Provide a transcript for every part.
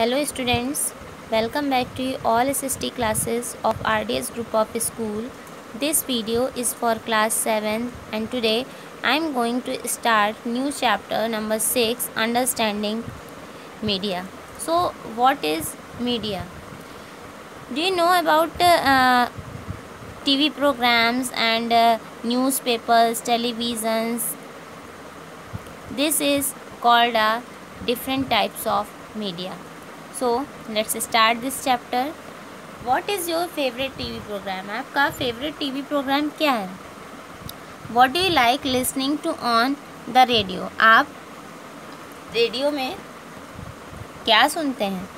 Hello students, welcome back to all SST classes of RDS group of school. This video is for class 7 and today I am going to start new chapter number 6, understanding media. So what is media? Do you know about TV programs and newspapers, televisions? This is called different types of media. So let's start this chapter. What is your favorite TV program? आपका favorite TV program क्या है? What do you like listening to on the radio? आप radio में क्या सुनते हैं?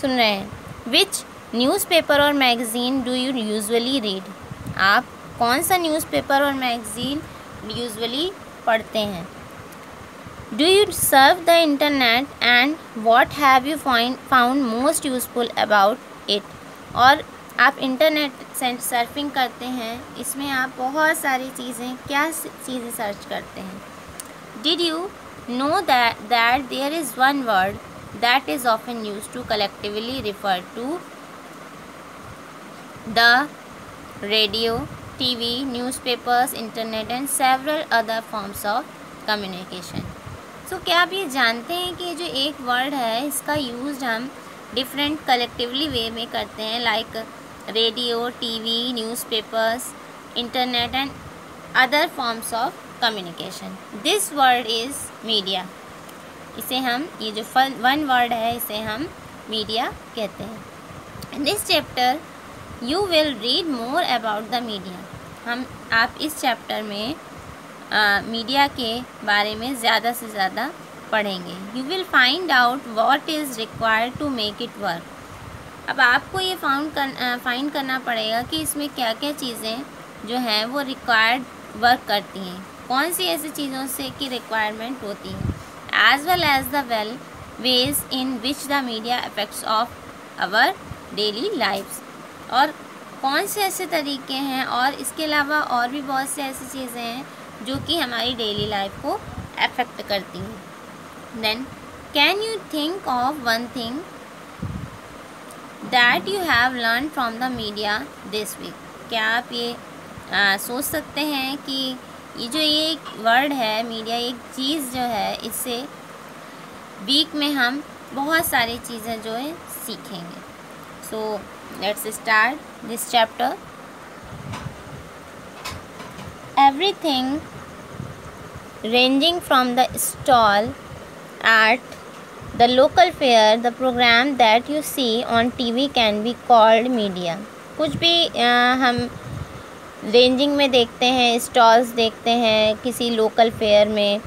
सुन रहे हैं? Which newspaper और magazine do you usually read? आप कौन सा न्यूज़पेपर और मैगज़ीन यूजुअली पढ़ते हैं? Do you surf the internet and what have you found most useful about it? और आप इंटरनेट से सर्फिंग करते हैं, इसमें आप बहुत सारी क्या चीज़ें सर्च करते हैं? Did you know that there is one word that is often used to collectively refer to the radio, TV, newspapers, internet and several other forms of communication? तो क्या आप ये जानते हैं कि जो एक वर्ड है इसका यूज़ हम डिफरेंट कलेक्टिवली वे में करते हैं, like radio, TV, newspapers, internet and other forms of communication. This word is media. इसे हम ये जो वन वर्ड है इसे हम मीडिया कहते हैं. In this chapter you will read more about the media. आप इस चैप्टर में मीडिया के बारे में ज़्यादा से ज़्यादा पढ़ेंगे. You will find out what is required to make it work. अब आपको ये फाइंड करना पड़ेगा कि इसमें क्या क्या चीज़ें जो हैं वो रिक्वायर्ड वर्क करती हैं, कौन सी ऐसी चीज़ों से की रिक्वायरमेंट होती है, as well as the ways in which the media affects of our daily lifes. और कौन से ऐसे तरीके हैं और इसके अलावा और भी बहुत से ऐसी चीज़ें हैं जो कि हमारी डेली लाइफ को अफेक्ट करती हैं. Then can you think of one thing that you have learn from the media this week. क्या आप ये सोच सकते हैं कि ये एक वर्ड है मीडिया, एक चीज़ जो है इससे वीक में हम बहुत सारी चीज़ें जो है सीखेंगे. So let's start this chapter. Everything ranging from the stall at the local fair, the program that you see on TV can be called media. कुछ भी हम रेंजिंग में देखते हैं, स्टॉल्स देखते हैं किसी लोकल फेयर में,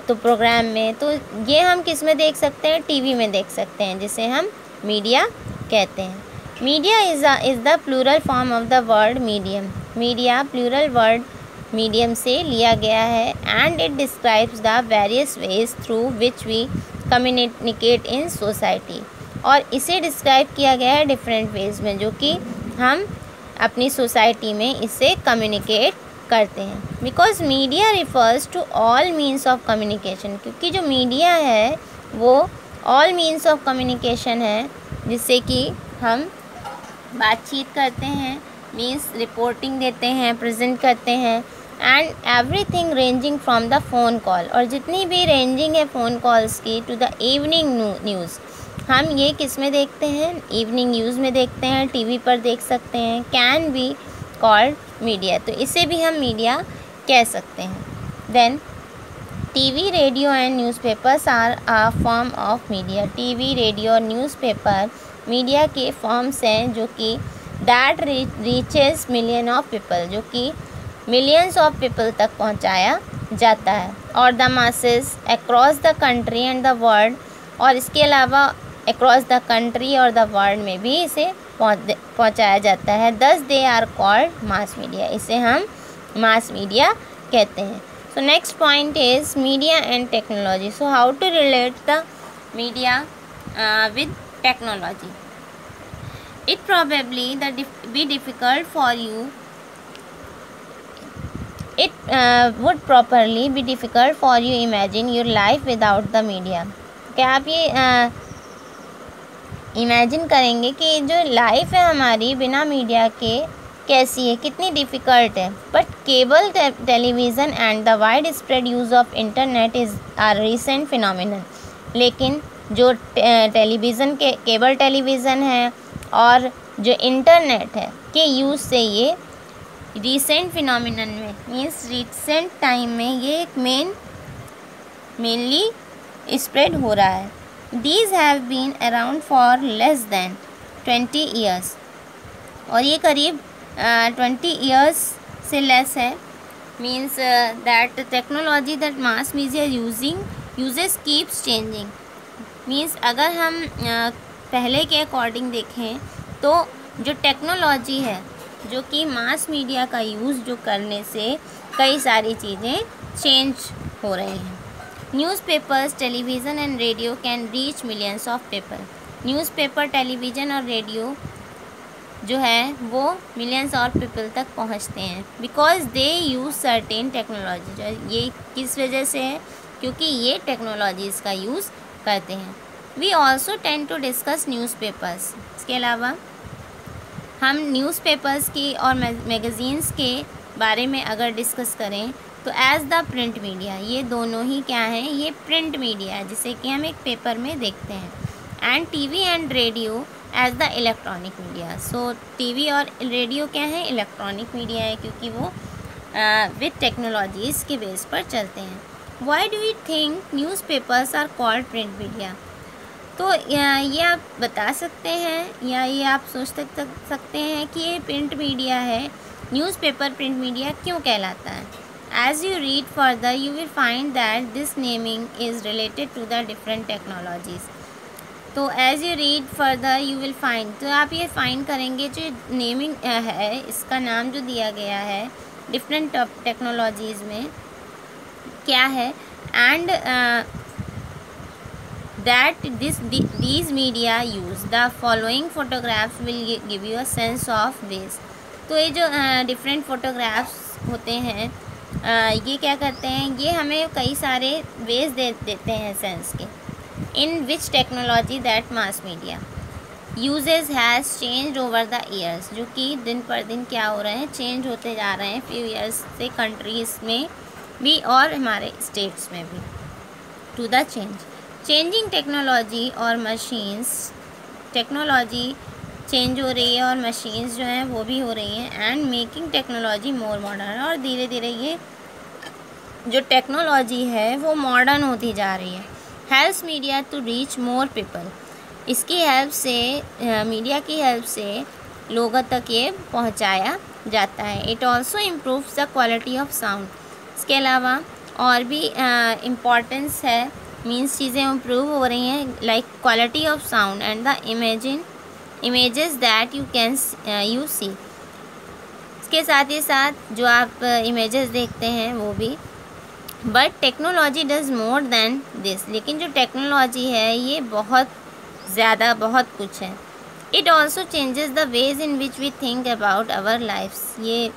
तो प्रोग्राम में, तो ये हम किस में देख सकते हैं? टीवी में देख सकते हैं, जिसे हम मीडिया कहते हैं. Media is the plural form of the word medium. Media plural word medium से लिया गया है and it describes the various ways through which we communicate in society. और इसे डिस्क्राइब किया गया है डिफरेंट वेज में, जो कि हम अपनी सोसाइटी में इससे कम्युनिकेट करते हैं. Because media refers to all means of communication. क्योंकि जो मीडिया है वो ऑल मीन्स ऑफ कम्युनिकेशन है, जिससे कि हम बातचीत करते हैं, मीन्स रिपोर्टिंग देते हैं, प्रेजेंट करते हैं. And everything ranging from the phone call. और जितनी भी रेंजिंग है फ़ोन कॉल्स की टू द इवनिंग न्यूज़, हम ये किस में देखते हैं? इवनिंग न्यूज़ में देखते हैं, टीवी पर देख सकते हैं. Can be called media. तो इसे भी हम मीडिया कह सकते हैं. Then TV, radio and newspapers are a form of media. TV, radio और न्यूज़पेपर मीडिया के फॉर्म्स हैं जो कि that reaches million of people, जो कि मिलियंस ऑफ पीपल तक पहुंचाया जाता है. और the masses across the country and the world. और इसके अलावा अक्रॉस द कंट्री और द वर्ल्ड में भी इसे पहुंचाया जाता है. Thus they are called mass media. इसे हम मास मीडिया कहते हैं. So next point is media and technology. So how to relate the media with technology. It probably be difficult for you. It would properly be difficult for you imagine your life without the media. क्या आप ये imagine करेंगे कि जो life है हमारी बिना media के कैसी है, कितनी डिफ़िकल्ट है। But cable television and the widespread use of internet is a recent phenomenon. लेकिन जो टेलीविज़न के केबल टेलीविज़न है और जो इंटरनेट है के यूज़ से ये रिसेंट फिनोमिनन में मीन्स रिसेंट टाइम में ये एक मेनली स्प्रेड हो रहा है। These have been around for less than 20 years और ये करीब 20 years से लेस है। Means that technology that mass media uses keeps changing. Means अगर हम पहले के अकॉर्डिंग देखें तो जो टेक्नोलॉजी है जो कि मास मीडिया का यूज़ जो करने से कई सारी चीज़ें चेंज हो रही हैं। Newspapers, television and radio can reach millions of people. Newspaper, television और रेडियो जो है वो मिलियंस और पीपल तक पहुंचते हैं because they use certain technology. जो ये किस वजह से है, क्योंकि ये टेक्नोलॉजीज़ का यूज़ करते हैं। We also tend to discuss newspapers. इसके अलावा हम न्यूज़पेपर्स की और मैगज़ीन्स के बारे में अगर डिस्कस करें तो एज़ द प्रिंट मीडिया, ये दोनों ही क्या हैं, ये प्रिंट मीडिया है जिसे कि हम एक पेपर में देखते हैं। And TV and radio as the electronic media. So TV और रेडियो क्या है, इलेक्ट्रॉनिक मीडिया है क्योंकि वो विद टेक्नोलॉजीज़ के बेस पर चलते हैं। Why do you think newspapers are called print media? तो ये आप बता सकते हैं या ये आप सोच सकते हैं कि ये प्रिंट मीडिया है, न्यूज़पेपर प्रिंट मीडिया क्यों कहलाता है? As you read further, you will find that this naming is related to the different technologies. तो as you read further, you will find, तो आप ये find करेंगे जो नेमिंग है इसका नाम जो दिया गया है डिफरेंट टेक्नोलॉजीज़ में क्या है and that these media use the following photographs will give you a sense of this। तो ये जो डिफरेंट फोटोग्राफ्स होते हैं ये क्या करते हैं, ये हमें कई सारे वेज देते हैं सेंस के। In which technology that mass media uses has change over the years, जो कि दिन पर दिन क्या हो रहे हैं, चेंज होते जा रहे हैं फ्यू ईयर्स से कंट्रीज़ में भी और हमारे स्टेट्स में भी। टू द चेंजिंग टेक्नोलॉजी और मशीन्स, टेक्नोलॉजी चेंज हो रही है और मशीन्स जो हैं वो भी हो रही हैं। And making technology more modern, और धीरे धीरे ये जो टेक्नोलॉजी है वो मॉडर्न होती जा रही है। Helps media to reach more people, इसकी हेल्प से मीडिया की हेल्प से लोगों तक ये पहुंचाया जाता है। It also improves the quality of sound, इसके अलावा और भी इम्पॉर्टेंस है, मीन्स चीज़ें इम्प्रूव हो रही हैं like quality of sound and the images that you can you see. इसके साथ ही साथ जो आप इमेजेस देखते हैं वो भी। But technology does more than this, लेकिन जो टेक्नोलॉजी है ये बहुत ज़्यादा बहुत कुछ है। It also changes the ways in which we think about our lifes, ये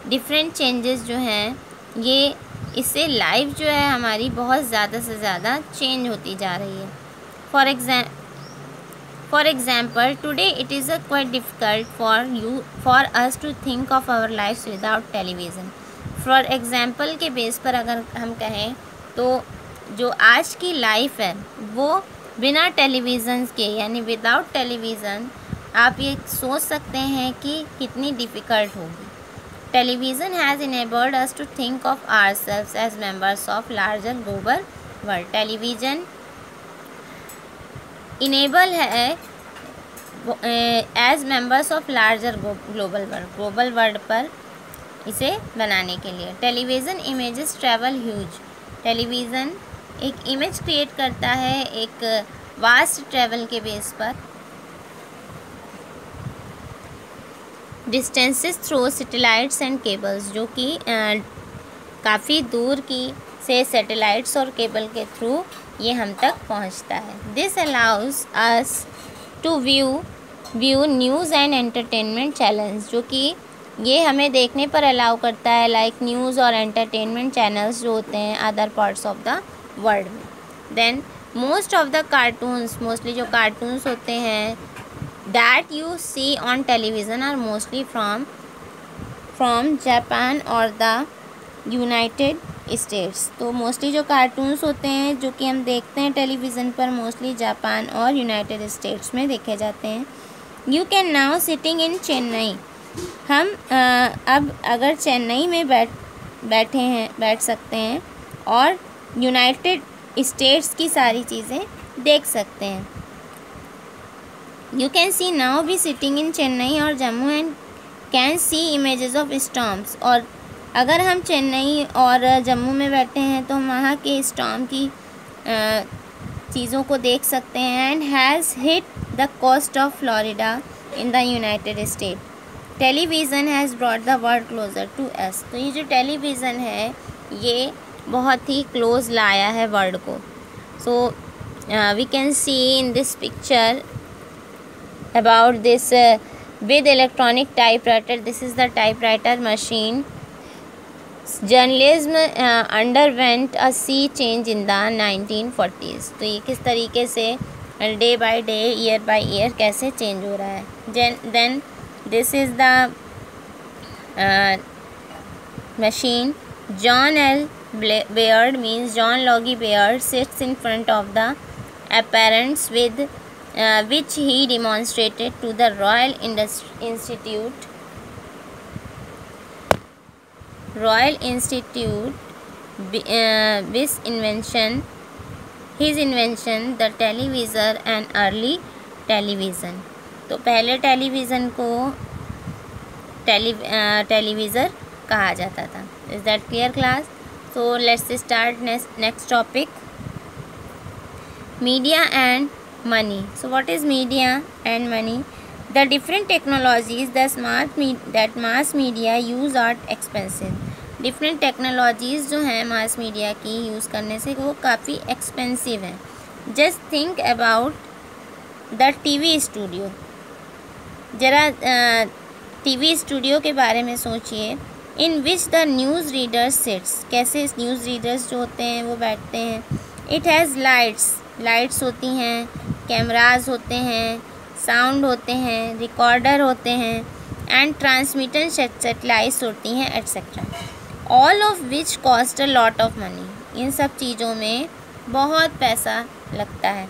डिफरेंट चेंजेस जो हैं ये इससे लाइफ जो है हमारी बहुत ज़्यादा से ज़्यादा चेंज होती जा रही है। For example today it is quite difficult for us to think of our life without television. For example के बेस पर अगर हम कहें तो जो आज की लाइफ है वो बिना टेलीविज़न के यानी विदाउट टेलीविज़न आप ये सोच सकते हैं कि कितनी डिफ़िकल्ट होगी। Television has enabled us to think of ourselves as members of larger global world। Television enable है as members of larger global world पर इसे बनाने के लिए। Television images travel huge, television एक इमेज क्रिएट करता है एक वास्ट ट्रैवल के बेस पर। Distances through satellites and cables, जो कि काफ़ी दूर की से सैटेलाइट्स और केबल के थ्रू ये हम तक पहुंचता है। This allows us to view news and entertainment channels, जो कि ये हमें देखने पर अलाउ करता है लाइक न्यूज़ और एंटरटेनमेंट चैनल्स जो होते हैं other parts of the world में। Then most of the cartoons, mostly जो कार्टून्स होते हैं that you see on television are mostly from Japan और द यूनाइटेड स्टेट्स। तो मोस्टली जो कार्टून्स होते हैं जो कि हम देखते हैं टेलीविज़न पर, मोस्टली जापान और यूनाइटेड स्टेट्स में देखे जाते हैं। You can now sitting in Chennai, हम अब अगर चेन्नई में बैठ सकते हैं और यूनाइटेड स्टेट्स की सारी चीज़ें देख सकते हैं। You can see now be sitting in Chennai और Jammu and can see images of storms, और अगर हम चेन्नई और जम्मू में बैठे हैं तो हम वहाँ के स्टॉर्म की चीज़ों को देख सकते हैं। And has hit the coast of Florida in the United State, television has brought the world closer to us. तो ये जो टेलीविज़न है ये बहुत ही क्लोज़ लाया है वर्ल्ड को। So we can see in this picture about this with electronic typewriter, this is the typewriter machine. Journalism underwent a sea change in the 1940s. तो ये किस तरीके से day by day, year by year कैसे change हो रहा है। then this is the machine. John L. Baird means John Logie Baird sits in front of the apparatus with which he demonstrated to the Royal Institute his invention, the televisor and early television. तो पहले television को टेलीविज़र कहा जाता था। Is that clear class? So let's start next topic, media and money. So what is media and money? The different technologies that mass media use are expensive. Different technologies जो हैं mass media की use करने से वो काफ़ी expensive हैं। Just think about the TV studio. ज़रा TV studio के बारे में सोचिए। In which the news reader sits, कैसे news readers जो होते हैं वो बैठते हैं। It has लाइट्स होती हैं, कैमराज होते हैं, साउंड होते हैं, रिकॉर्डर होते हैं एंड ट्रांसमीटर सेटेलाइट्स होती हैं etcetera, all of which cost a lot of money. इन सब चीज़ों में बहुत पैसा लगता है,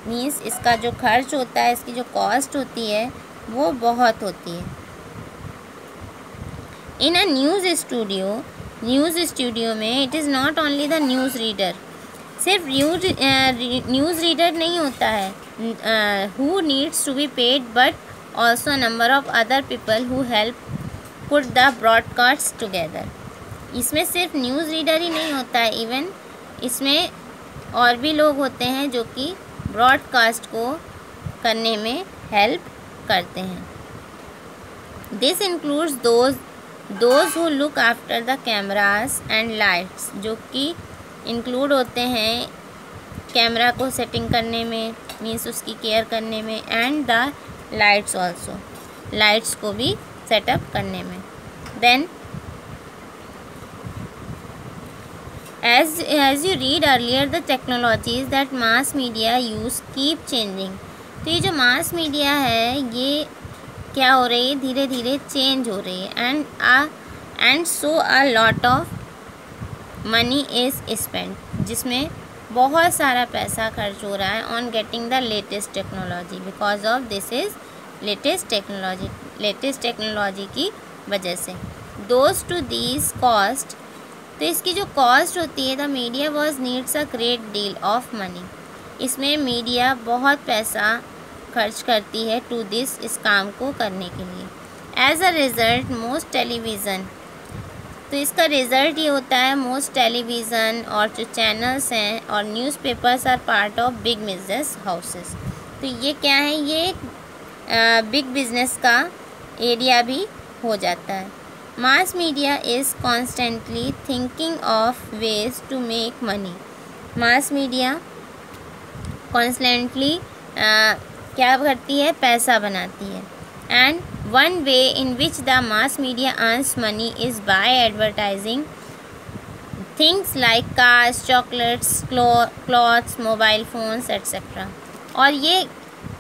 मीन्स इसका जो खर्च होता है, इसकी जो कॉस्ट होती है वो बहुत होती है। इन अ न्यूज़ स्टूडियो में it is not only the news reader, सिर्फ न्यूज़ रीडर नहीं होता है who needs to be paid, but also number of other people who help put the broadcast together. इसमें सिर्फ न्यूज़ रीडर ही नहीं होता है, इवन इसमें और भी लोग होते हैं जो कि ब्रॉडकास्ट को करने में हेल्प करते हैं। This includes those who look after the cameras and lights, जो कि इंक्लूड होते हैं कैमरा को सेटिंग करने में, मीन्स उसकी केयर करने में, and the lights also, lights को भी सेटअप करने में। Then as you read earlier, the technologies that mass media use keep changing. तो ये जो मास मीडिया है ये क्या हो रही है, धीरे धीरे चेंज हो रही है, and so a lot of money is spend, जिसमें बहुत सारा पैसा खर्च हो रहा है on getting the latest technology, because of this is latest technology की वजह से। दोज टू दीज कॉस्ट, तो इसकी जो कॉस्ट होती है, the media was needs a great deal of money, इसमें मीडिया बहुत पैसा खर्च करती है टू दिस, इस काम को करने के लिए। As a result most television, तो इसका रिज़ल्ट ये होता है मोस्ट टेलीविज़न और जो चैनल्स हैं और newspapers are part of big business houses. तो ये क्या है, ये बिग बिजनेस का एरिया भी हो जाता है। Mass media is constantly thinking of ways to make money, mass media constantly क्या करती है, पैसा बनाती है। And one way in which the mass media earns money is by advertising things like cars, chocolates, clothes, mobile phones etcetera. और ये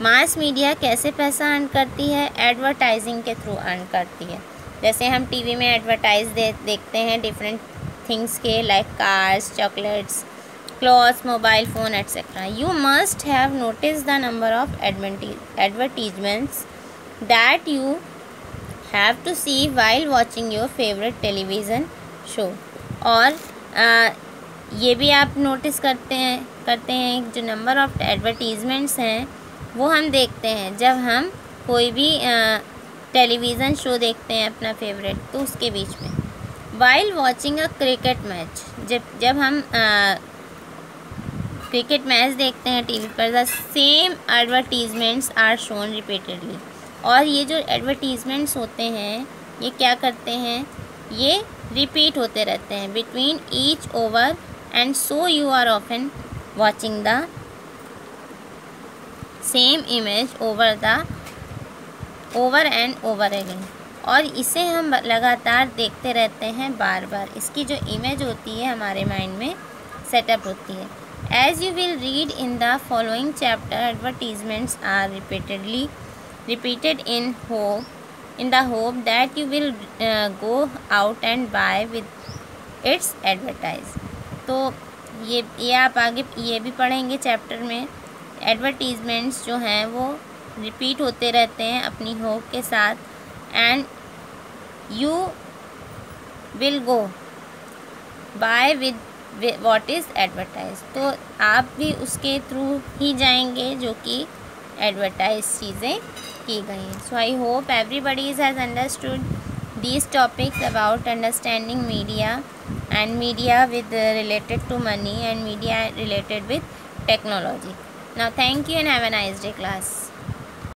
mass media कैसे पैसा अर्न करती है? एडवर्टाइजिंग के थ्रू अर्न करती है। जैसे हम टीवी में एडवर्टाइज देखते हैं डिफरेंट थिंग्स के, like cars, chocolates, clothes, mobile phone etcetera. You must have notice the number of advertisements that you have to see while watching your favourite television show. और ये भी आप नोटिस करते हैं जो नंबर ऑफ एडवर्टीज़मेंट्स हैं वो हम देखते हैं जब हम कोई भी टेलीविज़न शो देखते हैं अपना फेवरेट, तो उसके बीच में। While watching a cricket match, जब हम क्रिकेट मैच देखते हैं टीवी पर, the same advertisements are shown repeatedly. और ये जो एडवर्टीज़मेंट्स होते हैं ये क्या करते हैं, ये रिपीट होते रहते हैं between each over, and so you are often watching the same image over and over again. और इसे हम लगातार देखते रहते हैं बार बार। इसकी जो इमेज होती है हमारे माइंड में सेटअप होती है। As you will read in the following chapter, advertisements are repeated in the hope that you will go out and buy with its advertise. तो ये आप आगे ये भी पढ़ेंगे चैप्टर में। एडवर्टीज़मेंट्स जो हैं वो रिपीट होते रहते हैं अपनी होप के साथ, and you will go buy with what is advertise. तो आप भी उसके थ्रू ही जाएंगे जो कि एडवर्टाइज चीज़ें की गई हैं। So I hope everybody has understood these topics about understanding media and media with related to money and media related with technology. Now thank you and have a nice day class.